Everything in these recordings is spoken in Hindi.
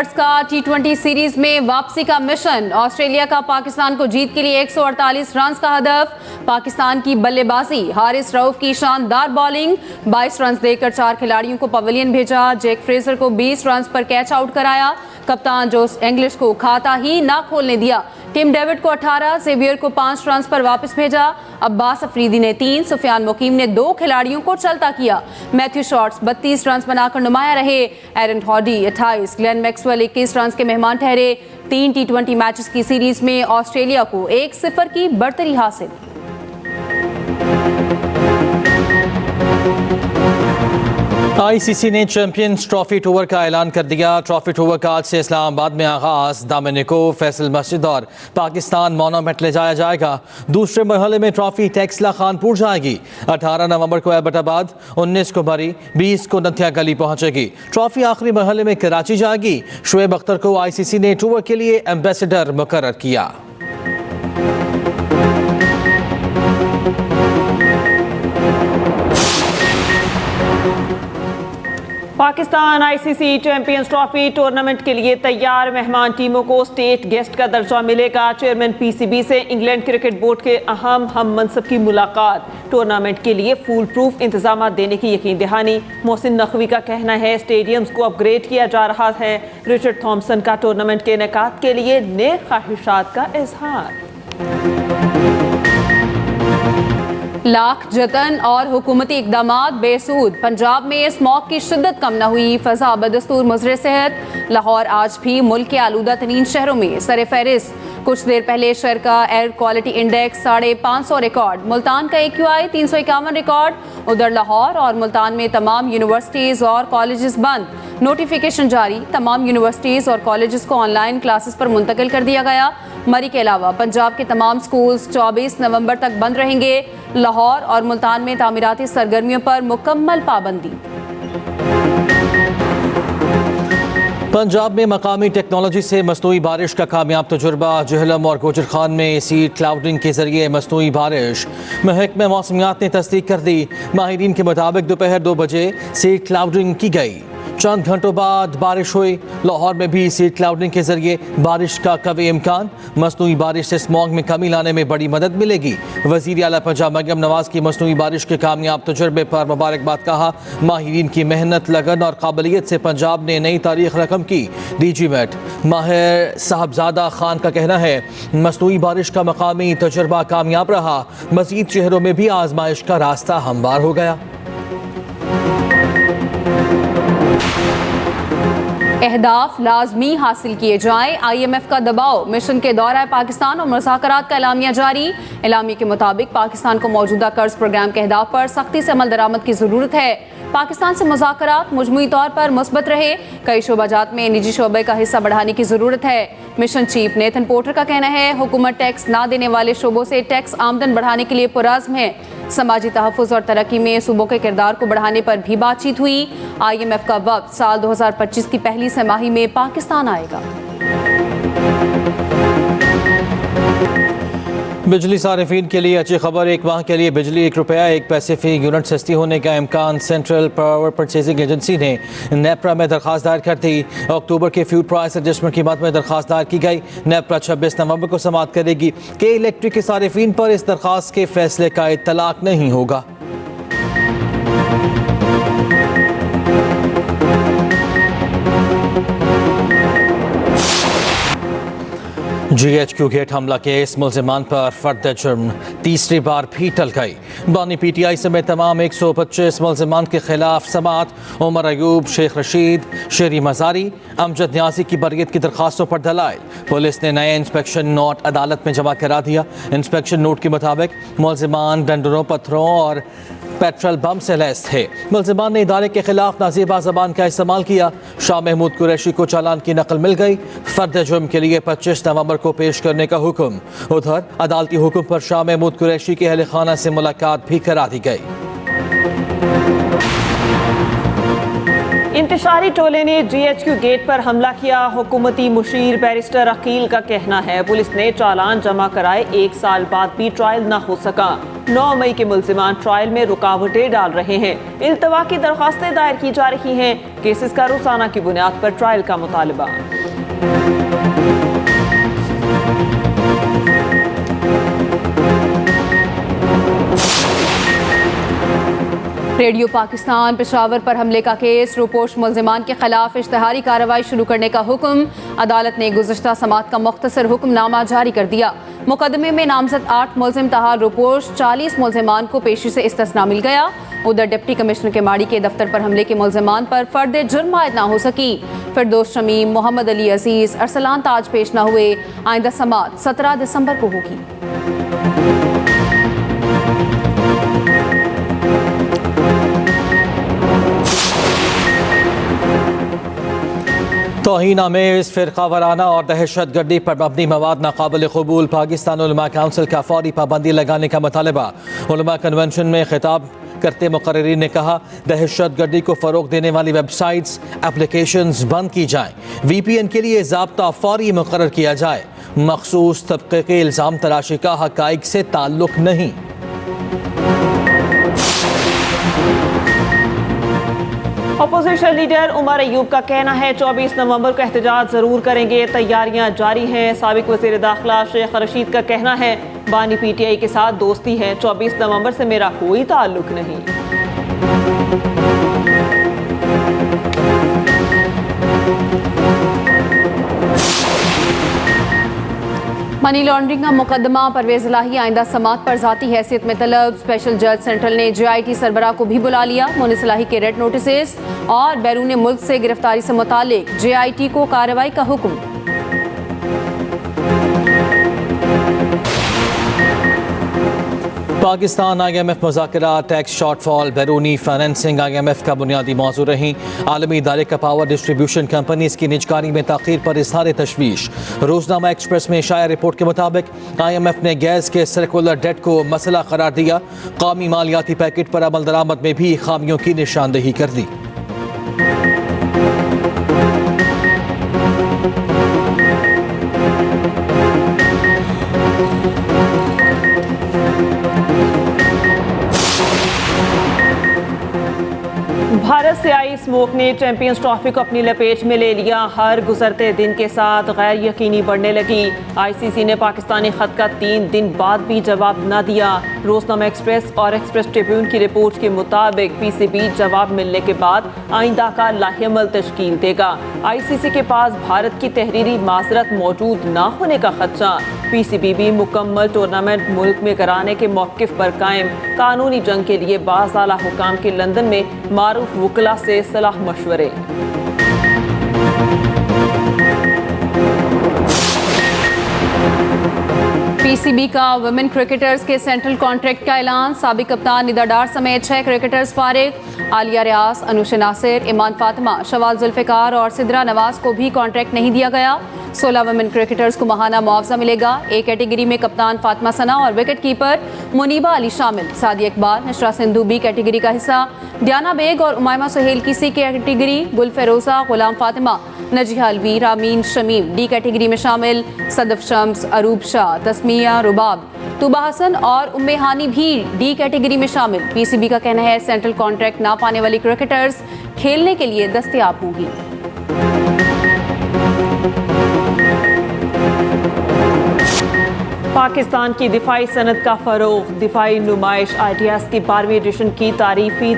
बर्ड्स का T20 सीरीज में वापसी का मिशन। ऑस्ट्रेलिया का पाकिस्तान को जीत के लिए 148 रन का हदफ। पाकिस्तान की बल्लेबाजी, हारिस रऊफ की शानदार बॉलिंग, 22 रन देकर 4 खिलाड़ियों को पवेलियन भेजा। जैक फ्रेजर को 20 रन पर कैच आउट कराया। कप्तान जोस इंग्लिश को खाता ही ना खोलने दिया। टिम डेविड को 18, जेवियर को 5 रन पर वापस भेजा। अब्बास अफरीदी ने 3, सुफियान मुकीम ने 2 खिलाड़ियों को चलता किया। मैथ्यू शॉर्ट्स 32 रन बनाकर नुमाया रहे। एरन हॉडी 28, ग्लेन मैक्सवेल 21 रन के मेहमान ठहरे। 3 T20 मैचेस की सीरीज में ऑस्ट्रेलिया को 1-0 की बढ़तरी हासिल। आईसीसी ने चैंपियंस ट्रॉफी टूर का ऐलान कर दिया। ट्रॉफी टूर का आज से इस्लामाबाद में आगाज। डोमिनिको, फैसल मस्जिद और पाकिस्तान मोनोमेट ले जाया जाएगा। दूसरे मरहले में ट्रॉफी टेक्सला खानपुर जाएगी। 18 नवंबर को एबटाबाद, 19 को बरी, 20 को नथिया गली पहुंचेगी। ट्रॉफी आखिरी मरहले में कराची जाएगी। शुएब अख्तर को आईसीसी ने टूर के लिए एम्बेसडर मुकर्रर किया। Pakistan ICC champions trophy tournament के लिए तैयार। मेहमान टीमों को स्टेट गेस्ट का दर्जा मिलेगा। चेयरमैन पीसीबी से इंग्लैंड क्रिकेट बोर्ड के अहम हम मनसब की मुलाकात। टूर्नामेंट के लिए फूल प्रूफ इंतजाम देने की यकीन दहानी। मोहसिन नकवी का कहना है स्टेडियम्स को अपग्रेड किया जा रहा है। रिचर्ड थॉम्सन का टूर्नामेंट के इनेकाद के लिए नेक ख्वाहिशात का इजहार। लाख जतन और हुकूमती इकदामात बेसूद। पंजाब में स्मॉग की शिद्दत कम न हुई। फजा बदस्तूर मुजरे सेहत। लाहौर आज भी मुल्क के आलूदा तरीन शहरों में सर फहरिस्त। कुछ देर पहले शहर का air quality index 550 record. Multan का AQI 351 रिकॉर्ड। उधर लाहौर और मुल्तान में तमाम यूनिवर्सिटीज़ और कॉलेजेस बंद। नोटिफिकेशन जारी। तमाम यूनिवर्सिटीज़ और कॉलेजेस को ऑनलाइन क्लासेस पर मुंतकिल कर दिया गया। मरी के अलावा पंजाब के तमाम स्कूल्स 24 नवंबर तक बंद रहेंगे। लाहौर और मुल्तान में तामीराती सरगर्मियों पर मुकम्मल पाबंदी। पंजाब में मकामी टेक्नोलॉजी से मसनूई बारिश का कामयाब तजुर्बा। जहलम और गोजर खान में सीड क्लाउडिंग के जरिए मसनूई बारिश। महकमा मौसमियात ने तस्दीक कर दी। माहिरीन के मुताबिक दोपहर 2 बजे सीड क्लाउडिंग की गई। चंद घंटों बाद बारिश हुई। लाहौर में भी सीड क्लाउडिंग के जरिए बारिश का कवी इम्कान। मसनूई बारिश से स्मॉग में कमी लाने में बड़ी मदद मिलेगी। वज़ीर आला पंजाब मरियम नवाज की मसनूई बारिश के कामयाब तजुर्बे पर मुबारकबाद कहा। माहिरीन की मेहनत, लगन और काबिलियत से पंजाब ने नई तारीख रकम की। DG मेट माहिर साहबजादा खान का कहना है मसनूई बारिश का मकामी तजुर्बा कामयाब रहा। मज़ीद शहरों में भी आजमाइश का रास्ता हमवार हो गया। अहदाफ लाजमी हासिल किए जाएं। IMF का दबाव। मिशन के दौरा पाकिस्तान और मुज़ाकरात का एलामिया जारी। एलामिया के मुताबिक पाकिस्तान को मौजूदा कर्ज प्रोग्राम के अहदाफ पर सख्ती से अमल दरामद की ज़रूरत है। पाकिस्तान से मुज़ाकरात मुजमुई तौर पर मुस्बत रहे। कई शोबाजात में निजी शोबे का हिस्सा बढ़ाने की ज़रूरत है। मिशन चीफ नेथन पोर्टर का कहना है हुकूमत टैक्स ना देने वाले शोबों से टैक्स आमदन बढ़ाने के लिए पुरज़्म है। समाजी तहफ़्फ़ुज़ और तरक्की में सूबों के किरदार को बढ़ाने पर भी बातचीत हुई। IMF का वक्त साल 2025 की पहली तिमाही में पाकिस्तान आएगा। बिजली सारिफीन के लिए अच्छी खबर। एक माह के लिए बिजली ₹1 1 पैसे फी यूनिट सस्ती होने का इम्कान। सेंट्रल पावर परचेजिंग एजेंसी ने नेपरा में दरख्वास्त दायर कर दी। अक्टूबर के फ्यूल प्राइस एडजस्टमेंट की बात में दरख्वास्त दायर की गई। नेपरा 26 नवंबर को समाअत करेगी कि इलेक्ट्रिक के सारिफीन पर इस दरख्वास्त के फैसले का इत्तलाक नहीं होगा। GHQ गेट हमला केस मुल्जिमान पर फर्द जुर्म तीसरी बार भी टल गई। बानी PTI समेत तमाम 125 मुल्जिमान के खिलाफ समाअत। उमर अयूब, शेख रशीद, शेरी मजारी, अमजद न्याजी की बरियत की दरखास्तों पर दलाइल। पुलिस ने नया इंस्पेक्शन नोट अदालत में जमा करा दिया। इंस्पेक्शन नोट के मुताबिक मुल्जिमान डंडरों, पत्थरों और पेट्रोल बम से लैस थे। मुल्जिमान ने इदारे के खिलाफ नाज़ेबा ज़बान का इस्तेमाल किया। शाह महमूद कुरैशी को चालान की नकल मिल गई। फर्द जुर्म के लिए 25 नवंबर को पेश करने का हुक्म। उधर अदालती हुक्म पर शाह महमूद कुरैशी के अहले खाना से मुलाकात भी करा दी गई। इंतशारी टोले ने GHQ गेट पर हमला किया। हुकूमती मुशीर बैरिस्टर अकील का कहना है पुलिस ने चालान जमा कराए 1 साल बाद भी ट्रायल न हो सका। 9 मई के मुल्जिमान ट्रायल में रुकावटें डाल रहे हैं। इल्तवा की दरख्वास्तें दायर की जा रही हैं। केसेस का रोजाना की बुनियाद पर ट्रायल का मुतालबा। रेडियो पाकिस्तान पेशावर पर हमले का केस, रूपोश मुल्जिमान के खिलाफ इश्तिहारी कार्रवाई शुरू करने का हुक्म। अदालत ने गुज़श्ता समात का मुख्तसर हुक्मनामा जारी कर दिया। मुकदमे में नामजद 8 मुल्जिम तहार रूपोश 40 मुल्जिमान को पेशी से इस्तिस्ना मिल गया। उधर डिप्टी कमिश्नर के माड़ी के दफ्तर पर हमले के मुल्जिमान पर फर्द जुर्म आयद ना हो सकी। फिरदौस शमीम, मोहम्मद अली अजीज, अरसलान ताज पेश न हुए। आइंदा समात 17 दिसंबर को होगी। तौहीन आमेज़, फ़िरक़ा वाराना और दहशत गर्दी पर मबनी मवाद नाक़ाबिल क़बूल। पाकिस्तान उलमा काउंसिल का फौरी पाबंदी लगाने का मुतालबा। उलमा कन्वेंशन में खिताब करते मुक़र्रिरीन ने कहा, दहशत गर्दी को फ़रोग़ देने वाली वेबसाइट्स, एप्लीकेशंस बंद की जाएँ। VPN के लिए ज़ाब्ता फ़ौरी मुक़र्रर किया जाए। मखसूस तबक़े के इल्ज़ाम तराशी का हक़ाइक़ से ताल्लुक़ नहीं। अपोजिशन लीडर उमर अयूब का कहना है 24 नवंबर को एहतजाज जरूर करेंगे, तैयारियां जारी हैं। साबिक वज़ीर दाखिला शेख रशीद का कहना है, बानी PTI के साथ दोस्ती है, 24 नवंबर से मेरा कोई ताल्लुक नहीं। मनी लॉन्ड्रिंग का मुकदमा, परवेज इलाही आइंदा समात पर ज़ाती हैसियत में तलब। स्पेशल जज सेंट्रल ने JIT सरबराह को भी बुला लिया। मुनिस इलाही के रेड नोटिस और बैरून मुल्क से गिरफ्तारी से मुतालिक JIT को कार्रवाई का हुक्म। पाकिस्तान IMF मुज़ाकरा, टैक्स शॉर्टफॉल, बैरूनी फाइनेंसिंग IMF का बुनियादी मौजू रही। आलमी इदारे का पावर डिस्ट्रीब्यूशन कंपनीज की निजकारी में ताख़ीर पर इज़हार तशवीश। रोजनामा एक्सप्रेस में शाया रिपोर्ट के मुताबिक IMF ने गैस के सर्कुलर डेट को मसला करार दिया। कौमी मालियाती पैकेट पर अमल दरामद में भी खामियों की निशानदेही कर दी। भारत से आई स्मोक ने चैंपियंस ट्रॉफी को अपनी लपेट में ले लिया। हर गुजरते दिन के साथ गैर यकीनी बढ़ने लगी। ICC ने पाकिस्तानी खत का 3 दिन बाद भी जवाब न दिया। रोजनामा एक्सप्रेस और एक्सप्रेस ट्रिब्यून की रिपोर्ट के मुताबिक PCB जवाब मिलने के बाद आइंदा का लाहेअमल तश्कील देगा। ICC के पास भारत की तहरीरी माजरत मौजूद न होने का खदशा। PCB भी मुकम्मल टूर्नामेंट मुल्क में कराने के मौक़िफ़ पर कायम। कानूनी जंग के लिए बाज़ आला हुकाम के लंदन में मारूफ वकला से सलाह मशवरे। PCB का वुमेन क्रिकेटर्स के सेंट्रल कॉन्ट्रैक्ट का ऐलान। साबिक कप्तान निदा डार समेत 6 क्रिकेटर्स फारिग। आलिया रियाज, अनुश नासिर, ईमान फातिमा, शवाल जुल्फ़िकार और सिद्रा नवाज को भी कॉन्ट्रैक्ट नहीं दिया गया। 16 वुमेन क्रिकेटर्स को माहाना मुआवजा मिलेगा। A कैटेगरी में कप्तान फातिमा सना और विकेट कीपर मुनीबा अली शामिल। सादिया इकबाल, नशरा सिंधु B कैटेगरी का हिस्सा। डियाना बेग और उमायमा सुहेल की C कैटेगरी। गुल फेरोजा, गुलाम फातिमा, नजिहा अलवी, रामीन शमीम D कैटेगरी में शामिल। सदफ शम्स, अरूब शाह, तस्मिया रुबाब, तुबा हसन और उम्मे हानी भी D कैटेगरी में शामिल। PCB का कहना है सेंट्रल कॉन्ट्रैक्ट ना पाने वाली क्रिकेटर्स खेलने के लिए दस्तयाब होगी। पाकिस्तान की दिफाई सनत का फ़रोग़। दिफाई नुमाइश आइडियाज़ की 12वीं एडिशन की तारीफ़ी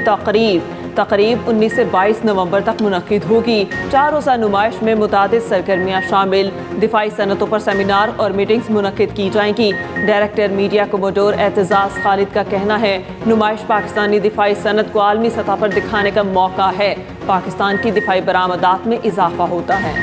तकरीब 19 से 22 नवंबर तक मुनक़िद होगी। 4 रोज़ा नुमाइश में मुतादिद सरगर्मियाँ शामिल। दिफाई सनतों पर सेमिनार और मीटिंग्स मुनक़िद की जाएंगी। Director media commodore Aitzaz Khalid का कहना है, नुमाइश पाकिस्तानी दिफाई सनत को आलमी सतह पर दिखाने का मौका है। पाकिस्तान की दिफाई बरामदात में इजाफा होता है।